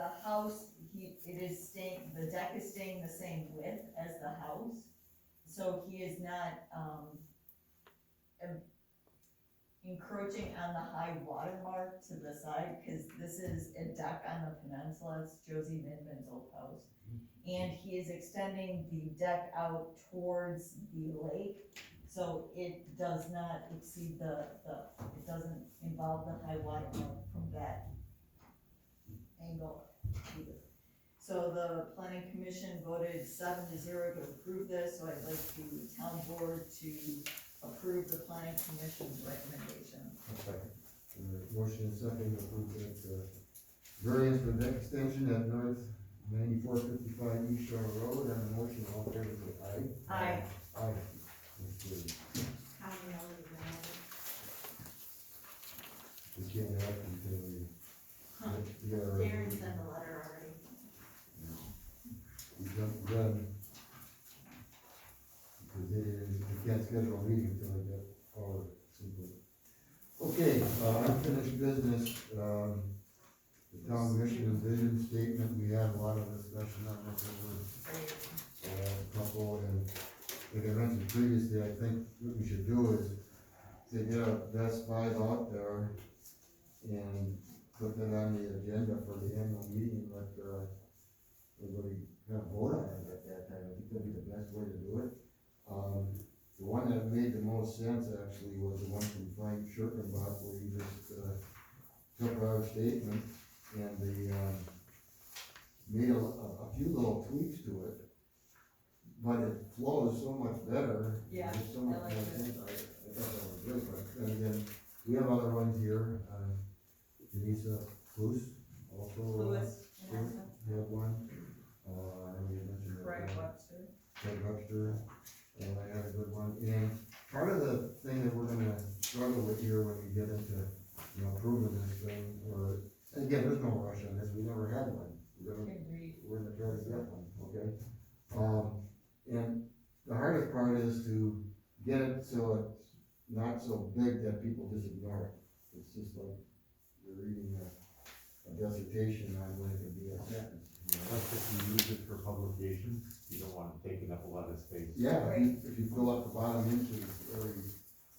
the house, the deck is staying the same width as the house. So he is not, encroaching on the high water mark to the side, cause this is a deck on the peninsula, it's Josie Minman's old house. And he is extending the deck out towards the lake, so it does not exceed it doesn't involve the high water mark from that angle either. So the planning commission voted 7-0 to approve this, so I'd like the town board to approve the planning commission's recommendation. Motion and second to approve that, variance for deck extension at North 9455 East Shore Road. On the motion, all in favor, say aye. Aye. Aye. That's good. We can't have it until we. get our- Darren sent a letter already. We jumped the gun. Because they can't schedule a meeting until they get our simple. Okay, unfinished business, the town mission and vision statement, we had a lot of discussion on this over a couple, and like I mentioned previously, I think what we should do is to get our best buys out there and put that on the agenda for the annual meeting, let everybody kind of vote on it at that time. I think that'd be the best way to do it. The one that made the most sense actually was the one from Frank Scherkenbach, where he just took our statement and they made a few little tweaks to it, but it flows so much better. Yeah, There's so much I like more it. sense. I thought that was great, but then again, we have other ones here. Denise Luce also. Lewis, We have one. And we mentioned Craig Webster. Craig Webster, and I had a good one. And part of the thing that we're gonna struggle with here when we get into, approving this thing, and again, there's no rush on this, we never had one. We're gonna try to get one, okay? And the hardest part is to get it so it's not so big that people just ignore it. It's just like you're reading a dissertation on when it could be a sentence. Plus, if you use it for publication, you don't want it taking up a lot of space. Yeah, if you fill up the bottom inches every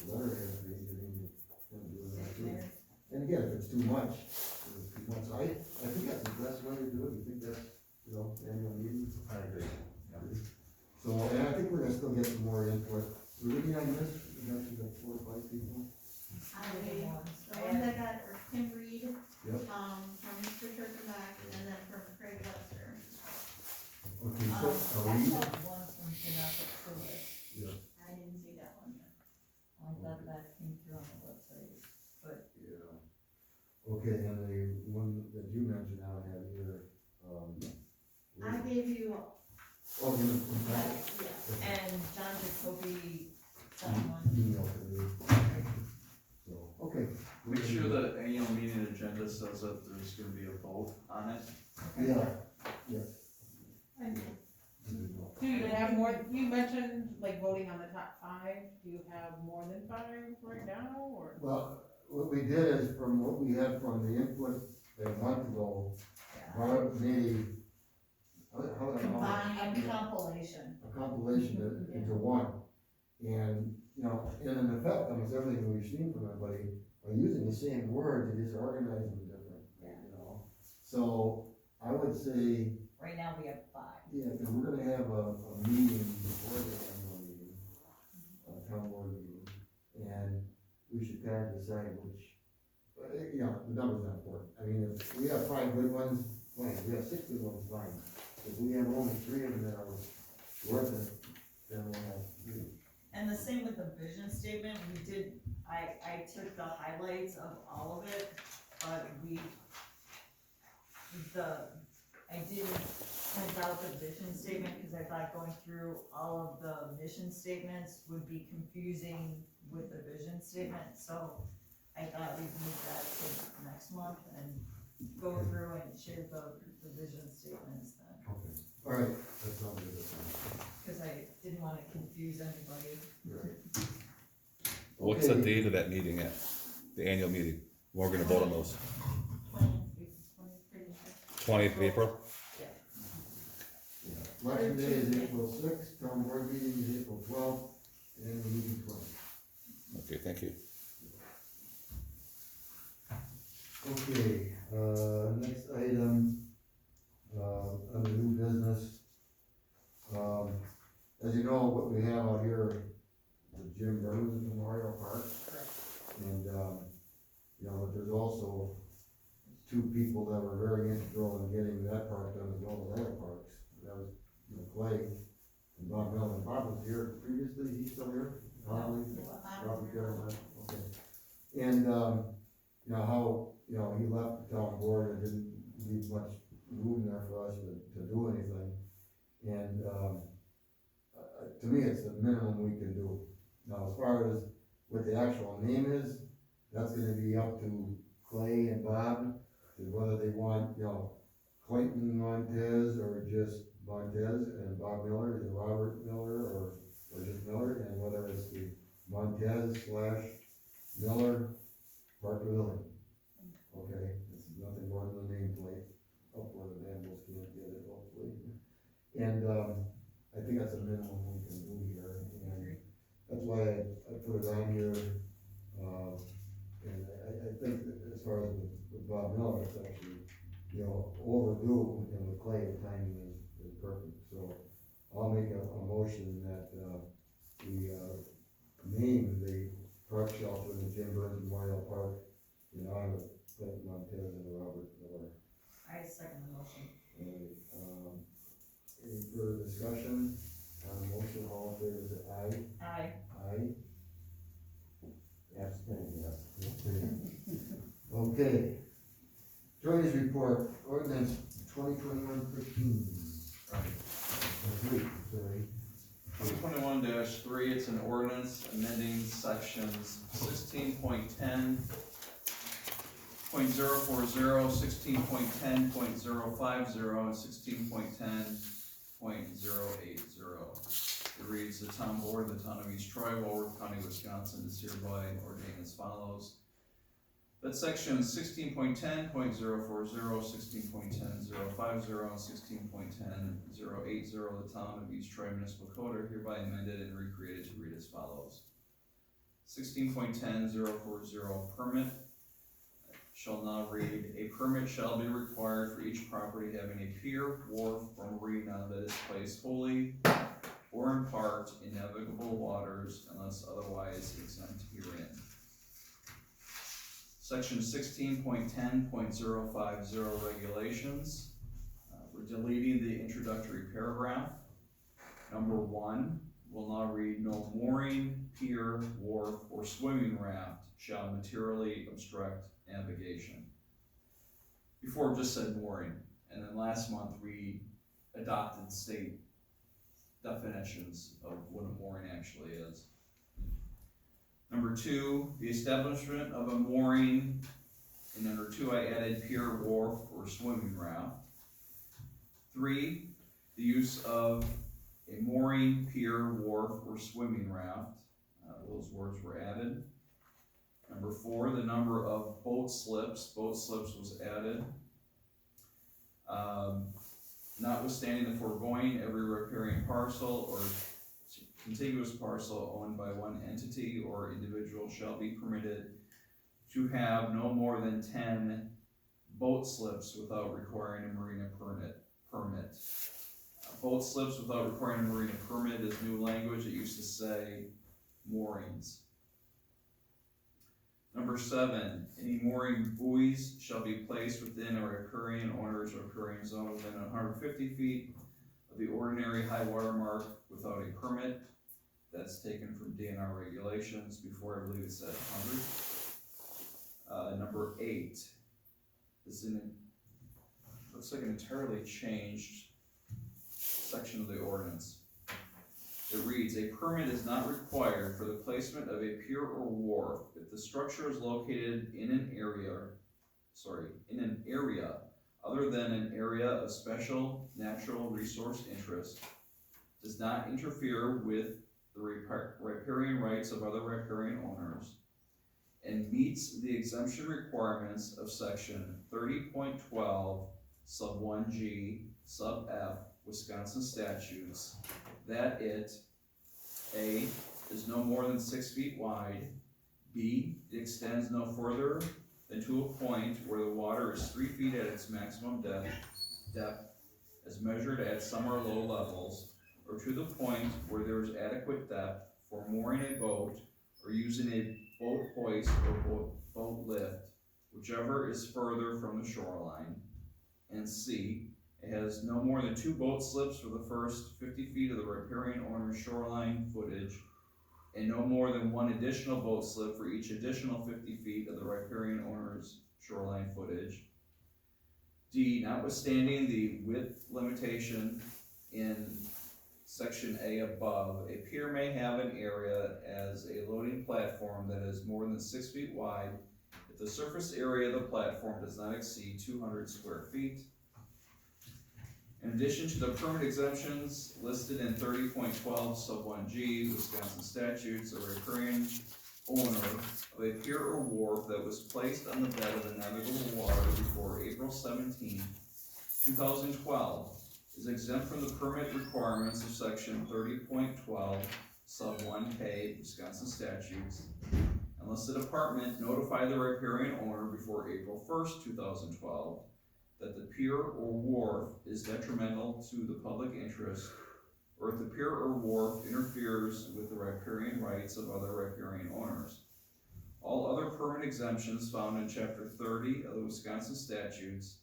letterhead page, then you're gonna do that too. And again, if it's too much, I think that's the best way to do it. You think that's, annual meeting? I agree. So, and I think we're gonna still get some more input. We're looking at this, we mentioned like 4 or 5 people. The ones I got are Tim Reed, Yep. from Mr. Turkenbach, and then from Craig Webster. Okay, I so, are we? have one from Janessa Pruitt. Yeah. I didn't see that one yet. I thought that came through on the website, but Yeah. Okay, and the one that you mentioned, I don't have here, I gave you, oh, you yeah, and John Jacoby sent one. email to me. So, okay. Make sure the annual meeting agenda says that there's gonna be a vote on it. Yeah, yeah. Do you have more, you mentioned like voting on the top 5, do you have more than 5 right now, or? Well, what we did is from what we had from the input a month ago, Barb made, A compilation. a compilation into one. And, and in effect, almost everything we've seen from everybody are using the same words, they just organize them different, So I would say, Right now we have 5. yeah, because we're gonna have a meeting before the annual meeting, a town board meeting, and we should kind of decide which, the number's not important. I mean, if we have 5 good ones, fine, if we have 6 good ones, fine. If we have only 3 of them that are worth it, then we'll have 3. And the same with the vision statement, I took the highlights of all of it, but I didn't print out the vision statement, because I thought going through all of the mission statements would be confusing with the vision statement, so I thought we'd move that to next month and go through and share the vision statements then, Okay. All right, that sounds good. because I didn't want to confuse anybody. Right. What's the Okay. date of that meeting at, the annual meeting? We're gonna vote on those. 20th of April. Election day is April sixth, town board meeting is April 12th, and the meeting 20th. Okay, thank you. Okay, next item, under new business. As you know, what we have out here, the Jim Burns Memorial Park. Correct. And, you know, but there's also two people that were very integral in getting that park done as well as other parks. That was, you know, Clay and Bob Miller. Bob was here previously, he's still here? Probably. Robert Carroll, okay. And, you know, how, you know, he left the town board and didn't leave much room there for us to do anything. And, to me, it's the minimum we can do. Now, as far as what the actual name is, that's gonna be up to Clay and Bob, to whether they want, you know, Clayton Montez or just Montez, and Bob Miller, either Robert Miller or just Miller, and whether it's the Montez/Miller Park Pavilion. Okay, it's nothing more than a nameplate, up where the vandals can't get it, hopefully. And, I think that's a minimum we can do here, and that's why I put it on here. And I think that as far as with Bob Miller, it's actually, you know, overdue, and with Clay, the timing is perfect. So I'll make a motion that, we, name the park shelter in the Jim Burns Memorial Park in honor of Clayton Montez and Robert Miller. I second the motion. And, any further discussion on the motion? All in favor, say aye. Aye. Aye. Abstain, yes. Okay. Attorney's report, ordinance 2021-13. Sorry. 2021-3, it's an ordinance amending sections 16.10.040, 16.10.050, and 16.10.080. It reads, the town board of the town of East Troy, Walworth County, Wisconsin, is hereby ordained as follows. That sections 16.10.040, 16.10.050, and 16.10.080 of the town of East Troy Municipal Code are hereby amended and recreated to read as follows. 16.10.040 permit shall now read, a permit shall be required for each property having a pier, wharf, or marina that is placed wholly or in part in navigable waters unless otherwise exempt herein. Section 16.10.050 regulations. We're deleting the introductory paragraph. Number 1 will now read, no mooring, pier, wharf, or swimming raft shall materially obstruct navigation. Before it just said mooring, and then last month we adopted state definitions of what a mooring actually is. Number 2, the establishment of a mooring, and number 2 I added pier, wharf, or swimming raft. 3, the use of a mooring, pier, wharf, or swimming raft, those words were added. Number 4, the number of boat slips was added. Notwithstanding the foregoing, every riparian parcel or contiguous parcel owned by one entity or individual shall be permitted to have no more than 10 boat slips without requiring a marina permit. Boat slips without requiring a marina permit is new language. It used to say moorings. Number 7, any mooring buoys shall be placed within a riparian owner's riparian zone within 150 feet of the ordinary high water mark without a permit. That's taken from DNR regulations. Before, I believe it said 100. Number 8 is looks like an entirely changed section of the ordinance. It reads, a permit is not required for the placement of a pier or wharf if the structure is located in an area other than an area of special natural resource interest, does not interfere with the riparian rights of other riparian owners, and meets the exemption requirements of section 30.12 sub 1G, sub F, Wisconsin statutes, that it, A, is no more than 6 feet wide, B, it extends no further than to a point where the water is 3 feet at its maximum depth as measured at some or low levels, or to the point where there is adequate depth for mooring a boat or using a boat hoist or boat lift, whichever is further from the shoreline. And C, it has no more than 2 boat slips for the first 50 feet of the riparian owner's shoreline footage, and no more than 1 additional boat slip for each additional 50 feet of the riparian owner's shoreline footage. D, notwithstanding the width limitation in section A above, a pier may have an area as a loading platform that is more than 6 feet wide if the surface area of the platform does not exceed 200 square feet. In addition to the permit exemptions listed in 30.12 sub 1G Wisconsin statutes, a riparian owner of a pier or wharf that was placed on the bed of the navigable water before April 17, 2012 is exempt from the permit requirements of section 30.12 sub 1K Wisconsin statutes unless the department notified the riparian owner before April 1st, 2012 that the pier or wharf is detrimental to the public interest, or if the pier or wharf interferes with the riparian rights of other riparian owners. All other permit exemptions found in chapter 30 of the Wisconsin statutes,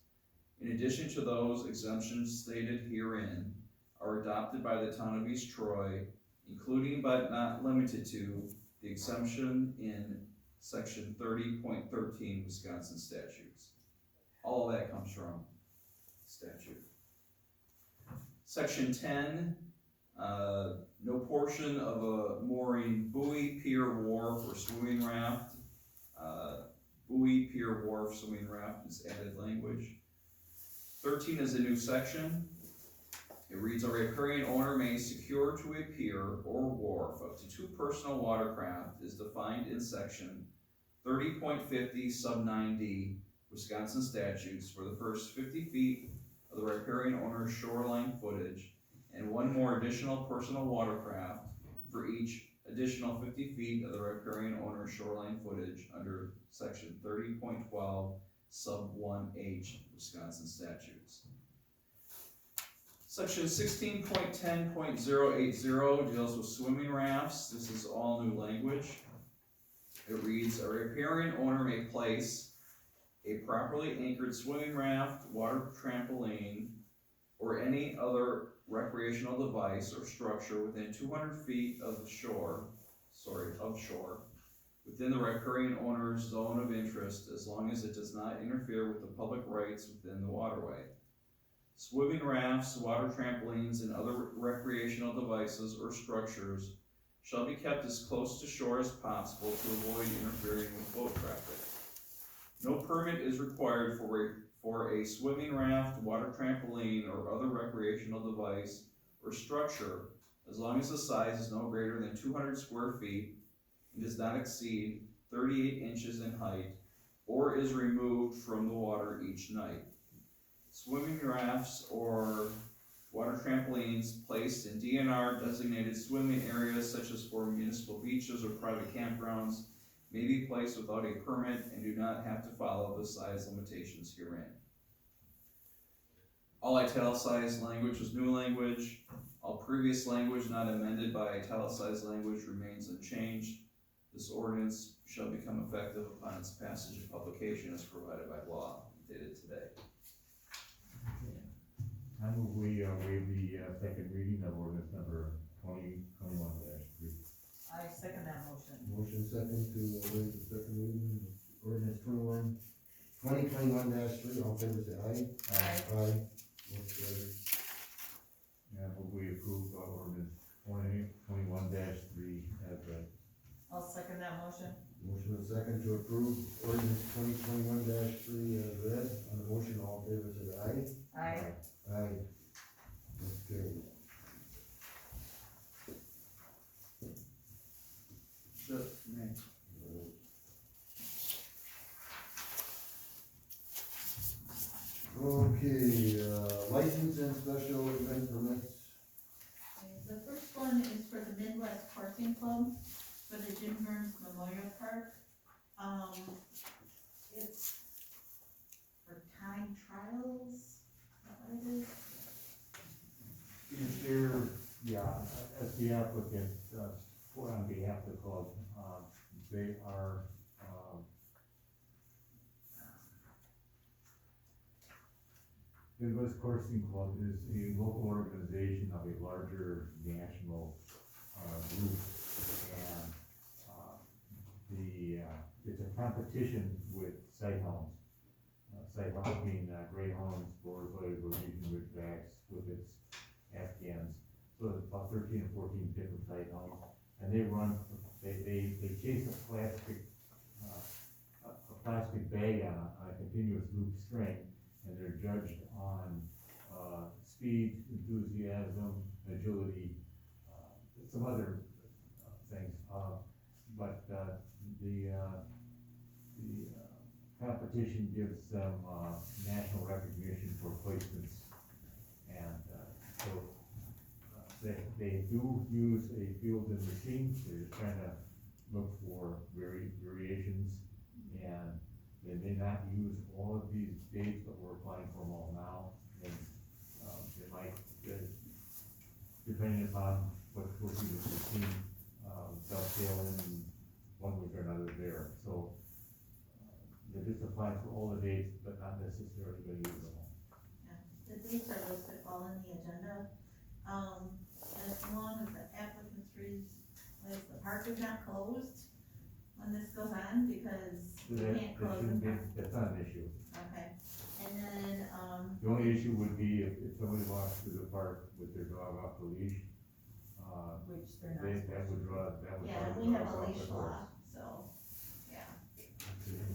in addition to those exemptions stated herein, are adopted by the town of East Troy, including but not limited to the exemption in section 30.13 Wisconsin statutes. All of that comes from statute. Section 10, no portion of a mooring buoy, pier, wharf, or swimming raft. Buoy, pier, wharf, swimming raft is added language. 13 is a new section. It reads, a riparian owner may secure to a pier or wharf up to 2 personal watercraft is defined in section 30.50 sub 9D Wisconsin statutes for the first 50 feet of the riparian owner's shoreline footage, and 1 more additional personal watercraft for each additional 50 feet of the riparian owner's shoreline footage under section 30.12 sub 1H Wisconsin statutes. Section 16.10.080 deals with swimming rafts. This is all new language. It reads, a riparian owner may place a properly anchored swimming raft, water trampoline, or any other recreational device or structure within 200 feet of shore, within the riparian owner's zone of interest, as long as it does not interfere with the public rights within the waterway. Swimming rafts, water trampolines, and other recreational devices or structures shall be kept as close to shore as possible to avoid interfering with boat traffic. No permit is required for a swimming raft, water trampoline, or other recreational device or structure as long as the size is no greater than 200 square feet and does not exceed 38 inches in height, or is removed from the water each night. Swimming rafts or water trampolines placed in DNR designated swimming areas such as for municipal beaches or private campgrounds may be placed without a permit and do not have to follow the size limitations herein. All italicized language is new language. All previous language not amended by italicized language remains unchanged. This ordinance shall become effective upon its passage and publication as provided by law, dated today. I move we waive the second reading of ordinance number 2021-3. I second that motion. Motion second to waive the second reading, ordinance 2021-3, all in favor say aye. Aye. Aye. Motion carried. I move we approve ordinance 2021-3 as read. I'll second that motion. Motion and second to approve ordinance 2021-3 as read. On the motion, all in favor say aye. Aye. Aye. Motion carried. Okay, license and special event permits. The first one is for the Midwest Coursing Club for the Jim Burns Memorial Park. It's for time trials, is that what it is? Is there, yeah, as the applicant, for on behalf of the club, they are, the Midwest Coursing Club is a local organization of a larger national, group. And, it's a competition with sight hounds. Sight hounds being, greyhounds, border Rhodesian ridgebacks with its Afghans. So it's about 13 or 14 different sight hounds. And they run, they chase a plastic bag on a continuous loop string, and they're judged on, speed, enthusiasm, agility, some other things. But the competition gives them, national recognition for placements. And, so, they do use a fielded machine. They're trying to look for variations, and they may not use all of these dates, but we're applying for them all now. And, they might, depending upon what's working with the machine, dovetail in one week or another there. So, they're just applying for all the dates, but not necessarily gonna use them all. Yeah, the dates are listed all in the agenda. As long as the applicants realize the park is not closed when this goes on, because So we that can't close the shouldn't be, park. that's not an issue. Okay, and then, The only issue would be if somebody walks through the park with their dog off the leash, Which they're not. that would draw, that would. yeah, probably we have draw a us off leash the law, course. so, yeah.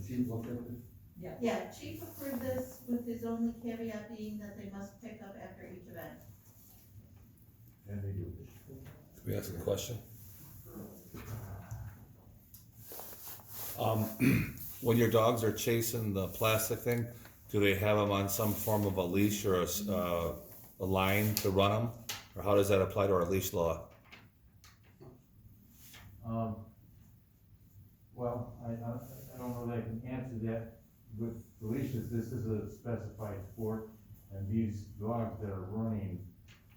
Chief, look at it. Yeah, chief approved this with his only caveat being that they must pick up after each event. And they do. Can we ask a question? When your dogs are chasing the plastic thing, do they have them on some form of a leash or a line to run them? Or how does that apply to our leash law? Well, I don't know that I can answer that with the leashes. This is a specified sport, and these dogs that are running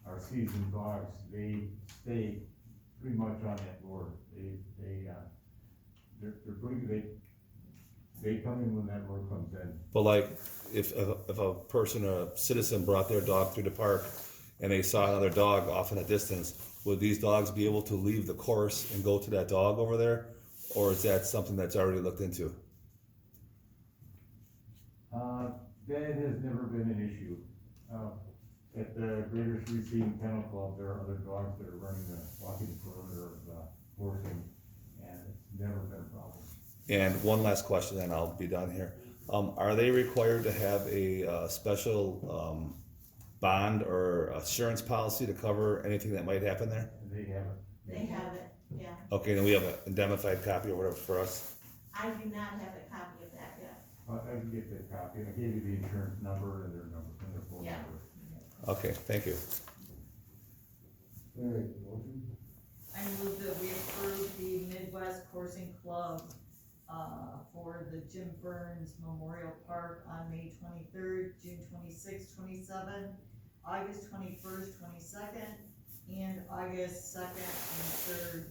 are seasoned dogs. They stay pretty much on that board. They're pretty good. They come in when that board comes in. But like, if a person or a citizen brought their dog through the park and they saw another dog off in a distance, would these dogs be able to leave the course and go to that dog over there? Or is that something that's already looked into? That has never been an issue. At the Greater Street Scene Kennel Club, there are other dogs that are running the walking perimeter of the coursing, and it's never been a problem. And one last question, then I'll be done here. Are they required to have a special bond or assurance policy to cover anything that might happen there? And they have it. They have it, yeah. Okay, then we have an indemnified copy or whatever for us. I do not have a copy of that yet. I can get that copy. I gave you the insurance number and their number, and their phone Yeah. number. Okay, thank you. All right, motion. I move that we approve the Midwest Coursing Club, for the Jim Burns Memorial Park on May 23rd, June 26th, 27th, August 21st, 22nd, and August 2nd and 3rd,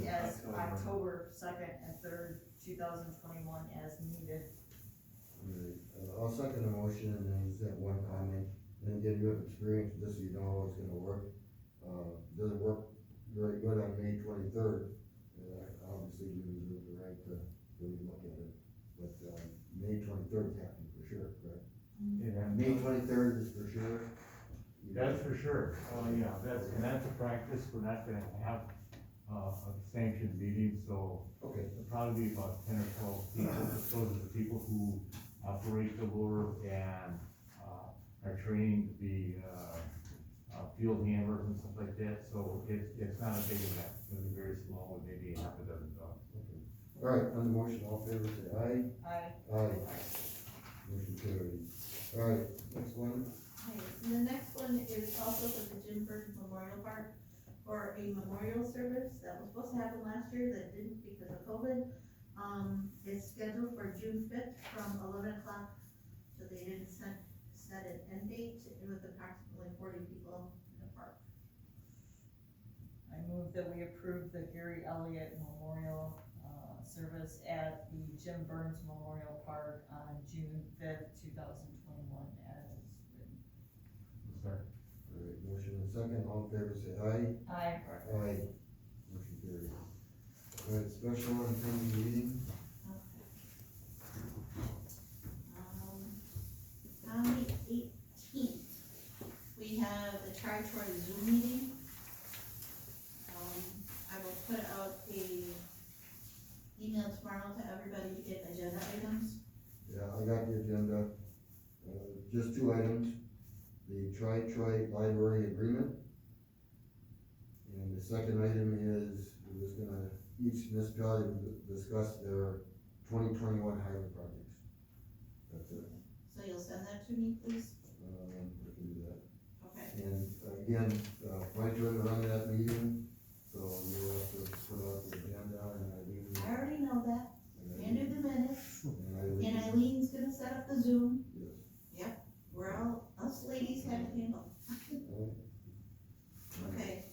as October 2nd and 3rd, 2021 as needed. All right, I'll second the motion, and then just have one comment. And again, you have experience with this, so you know how it's gonna work. Does it work very good on May 23rd? Obviously, you reserve the right to really look at it, but, May 23rd is happening for sure, correct? And May 23rd is for sure? that's for sure. Yeah, that's a practice. We're not gonna have a sanctioned meeting, so Okay, it'll probably be about 10 or 12 people. Those are the people who operate the lure and are trained to be field handlers and stuff like that. So it's not a big event. It's gonna be very small, with maybe half a dozen dogs. okay. All right, on the motion, all in favor, say aye. Aye. Aye. Motion carries. Alright, next one. Okay, and the next one is also for the Jim Burns Memorial Park for a memorial service that was supposed to happen last year that didn't because of COVID. It's scheduled for June 5th from 11 o'clock, so they didn't set an end date with approximately 40 people in the park. I move that we approve the Gary Elliott Memorial, service at the Jim Burns Memorial Park on June 5th, 2021 as written. Start. Alright, motion and second, all in favor say aye. Aye. Aye. Motion carried. Alright, special and pending meeting. On the 18th, we have the Tri-Troy Zoom meeting. I will put out a email tomorrow to everybody to get agenda items. Yeah, I got the agenda. Just two items. The Tri-Troy Library Agreement. And the second item is, we're just gonna, each municipality will discuss their 2021 highway projects. That's it. So you'll send that to me, please? We can do that. Okay. And again, Mike's gonna run that meeting, so you'll have to put out the agenda and I already know that. And do the minutes. And And Eileen's gonna set up the Zoom. Yes. We're all, us ladies have it handled. Okay.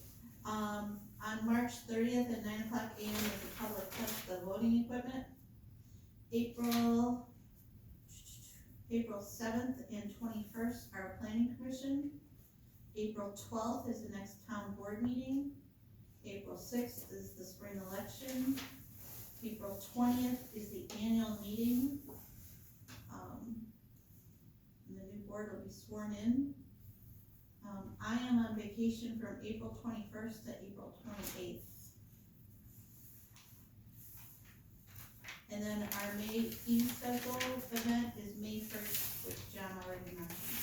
On March 30th at 9 o'clock AM is the public test the voting equipment. April 7th and 21st are planning commission. April 12th is the next town board meeting. April 6th is the spring election. April 20th is the annual meeting. And the new board will be sworn in. I am on vacation from April 21st to April 28th. And then our May East Festival event is May 1st, which John already mentioned.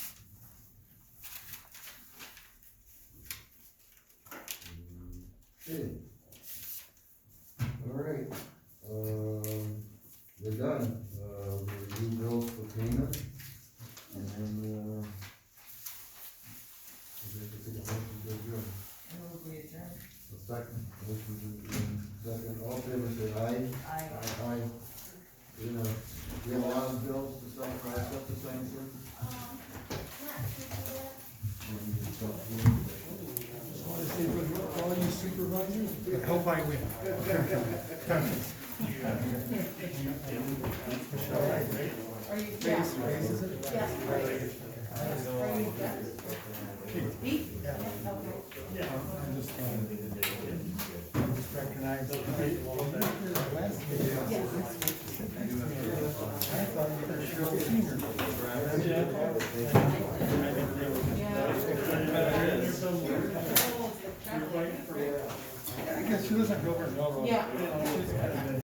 Okay. All right, we're done. We'll review bills for payment, and then, we'll take a motion to adjourn. I move we adjourn. A second, motion to adjourn, second, all in favor say aye. Aye. Aye. You know, we have a lot of bills to sign, for us to sign, sir? All you supervisors, I hope I win. Are you, yeah. Yes, right. Are you done? Me? Yeah. Okay. I'm just recognized. I thought you were Cheryl Senior. I guess she doesn't go over Melrose. Yeah. You know, she's kind of been